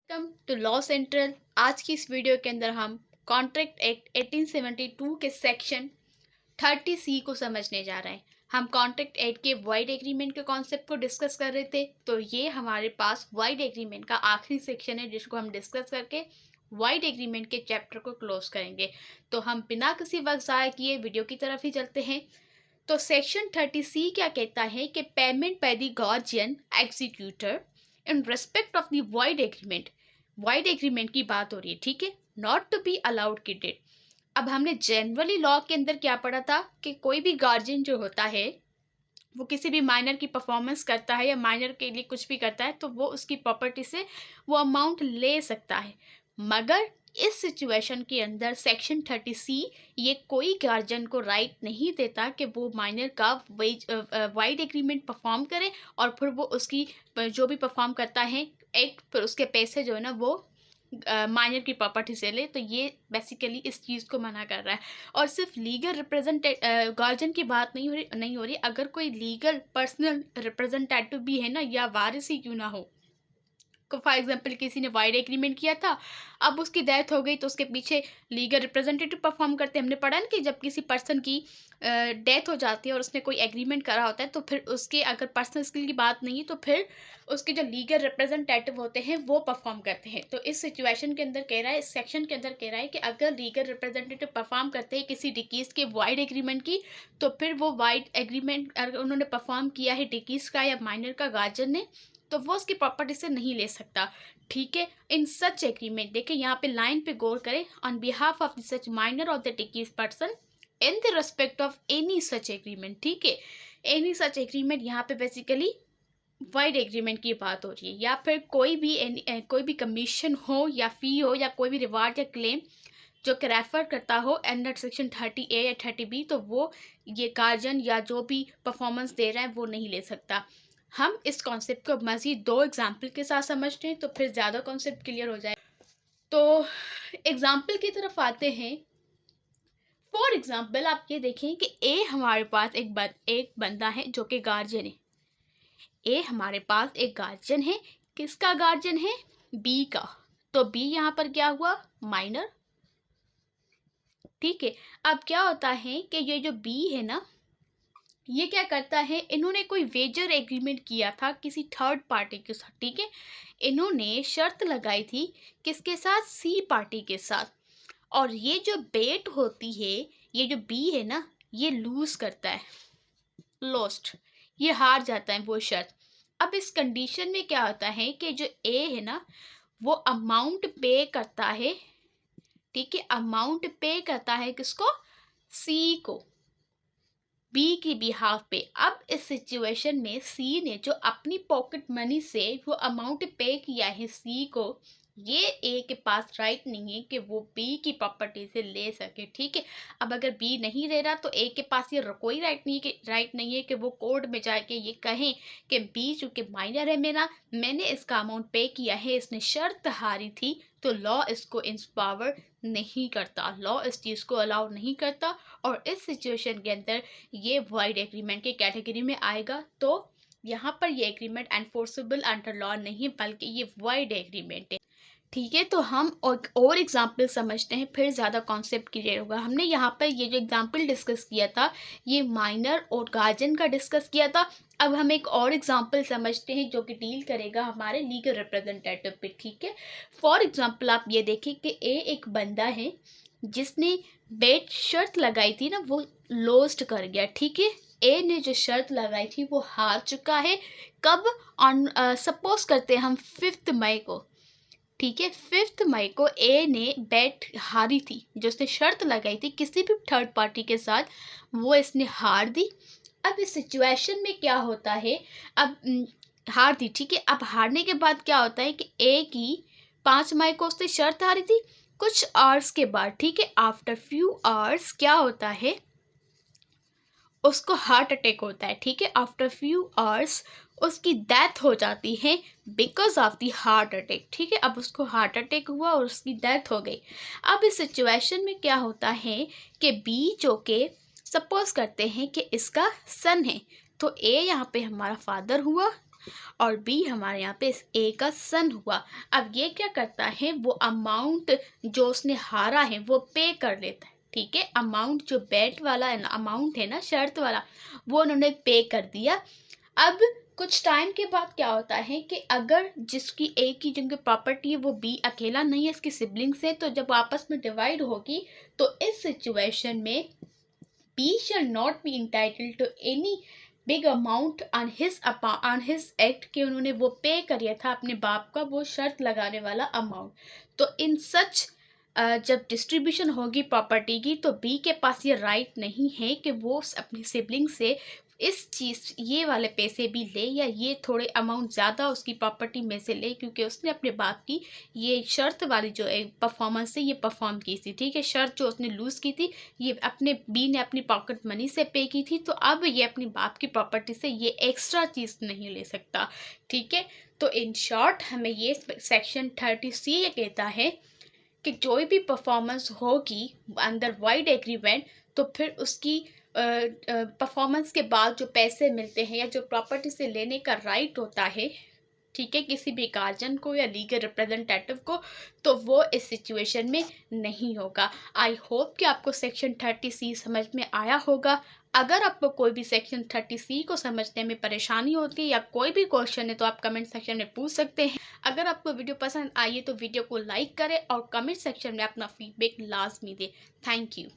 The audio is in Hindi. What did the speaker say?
Welcome to law central. आज की इस वीडियो के अंदर हम कॉन्ट्रैक्ट एक्ट 1872 के सेक्शन 30C को समझने जा रहे हैं। हम कॉन्ट्रैक्ट एक्ट के वाइड एग्रीमेंट के कॉन्सेप्ट को डिस्कस कर रहे थे, तो ये हमारे पास वाइड एग्रीमेंट का आखिरी सेक्शन है जिसको हम डिस्कस करके वाइड एग्रीमेंट के चैप्टर को क्लोज करेंगे। तो हम बिना किसी वक्त ज़ाया किए वीडियो की तरफ ही चलते हैं। तो सेक्शन 30C क्या कहता है कि payment by the guardian executor in respect of the wide agreement की बात हो रही है, ठीक है, नॉट टू बी अलाउड किडेड। अब हमने जनरली लॉ के अंदर क्या पढ़ा था कि कोई भी गार्जियन जो होता है वो किसी भी माइनर की परफॉर्मेंस करता है या माइनर के लिए कुछ भी करता है तो वो उसकी प्रॉपर्टी से वो अमाउंट ले सकता है। मगर इस सिचुएशन के अंदर सेक्शन 30C ये कोई गार्जियन को राइट नहीं देता कि वो माइनर का वाइड एग्रीमेंट परफॉर्म करे और फिर वो उसकी जो भी परफॉर्म करता है एक फिर उसके पैसे जो है ना वो माइनर की प्रॉपर्टी से ले। तो ये बेसिकली इस चीज़ को मना कर रहा है। और सिर्फ लीगल रिप्रेजेंटेटिव गार्जियन की बात नहीं हो रही, अगर कोई लीगल पर्सनल रिप्रेजेंटेटिव भी है ना या वारिस ही क्यों ना हो, फॉर एग्जाम्पल किसी ने वाइड एग्रीमेंट किया था, अब उसकी डेथ हो गई तो उसके पीछे लीगल रिप्रेजेंटेटिव परफॉर्म करते हैं। हमने पढ़ा ना कि जब किसी पर्सन की डेथ हो जाती है और उसने कोई एग्रीमेंट करा होता है तो फिर उसके अगर पर्सनल स्किल की बात नहीं तो फिर उसके जो लीगल रिप्रेजेंटेटिव होते हैं वो परफॉर्म करते हैं। तो इस सिचुएशन के अंदर कह रहा है, इस सेक्शन के अंदर कह रहा है कि अगर लीगल रिप्रेजेंटेटिव परफॉर्म करते हैं किसी डिकीज के वाइड एग्रीमेंट की, तो फिर वो वाइड एग्रीमेंट अगर उन्होंने परफॉर्म किया है डिकीज का या माइनर का गार्जियन ने, तो वो उसकी प्रॉपर्टी से नहीं ले सकता, ठीक है। इन सच एग्रीमेंट, देखिए यहाँ पे लाइन पे गौर करें, on behalf of the such minor of the डिकीज person in the respect of any such agreement, ठीक है। एनी सच एग्रीमेंट यहाँ पे बेसिकली वाइड एग्रीमेंट की बात हो रही है, या फिर कोई भी कमीशन हो या फी हो या कोई भी रिवार्ड या क्लेम जो कि रेफर करता हो अंडर सेक्शन 30A या 30B, तो वो ये गार्जियन या जो भी परफॉर्मेंस दे रहा है वो नहीं ले सकता। हम इस कॉन्सेप्ट को मज़ीद 2 एग्जाम्पल के साथ समझते हैं तो फिर ज़्यादा कॉन्सेप्ट क्लियर हो जाए। तो एग्जाम्पल की तरफ आते हैं। फॉर एग्जाम्पल आप ये देखें कि ए हमारे पास एक बंदा है जो कि गार्जियन है। ए हमारे पास एक गार्जियन है, किसका गार्जियन है? बी का। तो बी यहाँ पर क्या हुआ? माइनर, ठीक है। अब क्या होता है कि ये जो बी है ना, ये क्या करता है, इन्होंने कोई वेजर एग्रीमेंट किया था किसी थर्ड पार्टी के साथ, ठीक है। इन्होंने शर्त लगाई थी किसके साथ? सी पार्टी के साथ। और ये जो बेट होती है, ये जो बी है ना, ये लूज करता है, लॉस्ट, ये हार जाता है वो शर्त। अब इस कंडीशन में क्या होता है कि जो ए है ना वो अमाउंट पे करता है, ठीक है, अमाउंट पे करता है किसको? सी को, बी की बिहाफ पे। अब इस सिचुएशन में सी ने जो अपनी पॉकेट मनी से वो अमाउंट पे किया है सी को, ये ए के पास राइट नहीं है कि वो बी की प्रॉपर्टी से ले सके, ठीक है। अब अगर बी नहीं ले रहा तो ए के पास ये कोई राइट नहीं है कि वो कोर्ट में जाके ये कहें कि बी चूंकि माइनर है मेरा, मैंने इसका अमाउंट पे किया है, इसने शर्त हारी थी, तो लॉ इसको इंस्पावर नहीं करता, लॉ इस चीज़ को अलाउ नहीं करता। और इस सिचुएशन के अंदर ये वाइड एग्रीमेंट की कैटेगरी में आएगा। तो यहाँ पर ये एग्रीमेंट एनफोर्सेबल अंडर लॉ नहीं बल्कि ये वाइड एग्रीमेंट है, ठीक है। तो हम और एग्जाम्पल समझते हैं, फिर ज़्यादा कॉन्सेप्ट क्लियर होगा। हमने यहाँ पर ये जो एग्जाम्पल डिस्कस किया था ये माइनर और गार्जियन का डिस्कस किया था। अब हम एक और एग्जाम्पल समझते हैं जो कि डील करेगा हमारे लीगल रिप्रेजेंटेटिव पे, ठीक है। फॉर एग्जाम्पल आप ये देखें कि ए एक बंदा है जिसने बेट शर्त लगाई थी ना वो लॉस्ट कर गया, ठीक है। ए ने जो शर्त लगाई थी वो हार चुका है। कब? ऑन सपोज करते हैं हम 5 मई को, ठीक है। 5 मई को ए ने बेट हारी थी, जो उसने शर्त लगाई थी किसी भी थर्ड पार्टी के साथ, वो इसने हार दी। अब इस सिचुएशन में क्या होता है, अब हार दी, ठीक है। अब हारने के बाद क्या होता है कि ए की 5 मई को उसने शर्त हारी थी, कुछ आवर्स के बाद, ठीक है, आफ्टर फ्यू आवर्स क्या होता है, उसको हार्ट अटैक होता है, ठीक है। आफ्टर फ्यू आवर्स उसकी डेथ हो जाती है because of the heart attack, ठीक है। अब उसको हार्ट अटैक हुआ और उसकी डेथ हो गई। अब इस सिचुएशन में क्या होता है कि बी जो के सपोज करते हैं कि इसका सन है, तो ए यहाँ पे हमारा फादर हुआ और बी हमारे यहाँ पे इस ए का सन हुआ। अब ये क्या करता है, वो अमाउंट जो उसने हारा है वो पे कर लेता है। ठीक है, अमाउंट जो बेट वाला है ना, अमाउंट है ना शर्त वाला, वो उन्होंने पे कर दिया। अब कुछ टाइम के बाद क्या होता है कि अगर जिसकी ए की जिनकी प्रॉपर्टी है वो बी अकेला नहीं है, इसकी सिबलिंग्स है, तो जब आपस में डिवाइड होगी तो इस सिचुएशन में be shall not be entitled to any big amount on his act के उन्होंने वो पे करिया था अपने बाप का वो शर्त लगाने वाला अमाउंट। तो इन सच जब डिस्ट्रीब्यूशन होगी प्रॉपर्टी की तो बी के पास ये राइट नहीं है कि वो अपनी सिबलिंग से इस चीज़ ये वाले पैसे भी ले या ये थोड़े अमाउंट ज़्यादा उसकी प्रॉपर्टी में से ले, क्योंकि उसने अपने बाप की ये शर्त वाली जो एक परफॉर्मेंस है ये परफॉर्म की थी। ठीक है, शर्त जो उसने लूज़ की थी ये अपने बी ने अपनी पॉकेट मनी से पे की थी, तो अब ये अपनी बाप की प्रॉपर्टी से ये एक्स्ट्रा चीज़ नहीं ले सकता। ठीक है, तो इन शॉर्ट हमें ये सेक्शन 30C ये कहता है कि जो भी परफॉर्मेंस होगी अंडर वाइड एग्रीमेंट तो फिर उसकी परफॉर्मेंस के बाद जो पैसे मिलते हैं या जो प्रॉपर्टी से लेने का राइट होता है, ठीक है, किसी भी गार्जियन को या लीगल रिप्रेजेंटेटिव को, तो वो इस सिचुएशन में नहीं होगा। आई होप कि आपको सेक्शन 30C समझ में आया होगा। अगर आपको कोई भी सेक्शन 30C को समझने में परेशानी होती है या कोई भी क्वेश्चन है तो आप कमेंट सेक्शन में पूछ सकते हैं। अगर आपको वीडियो पसंद आई है तो वीडियो को लाइक करें और कमेंट सेक्शन में अपना फीडबैक लाजमी दें। Thank you.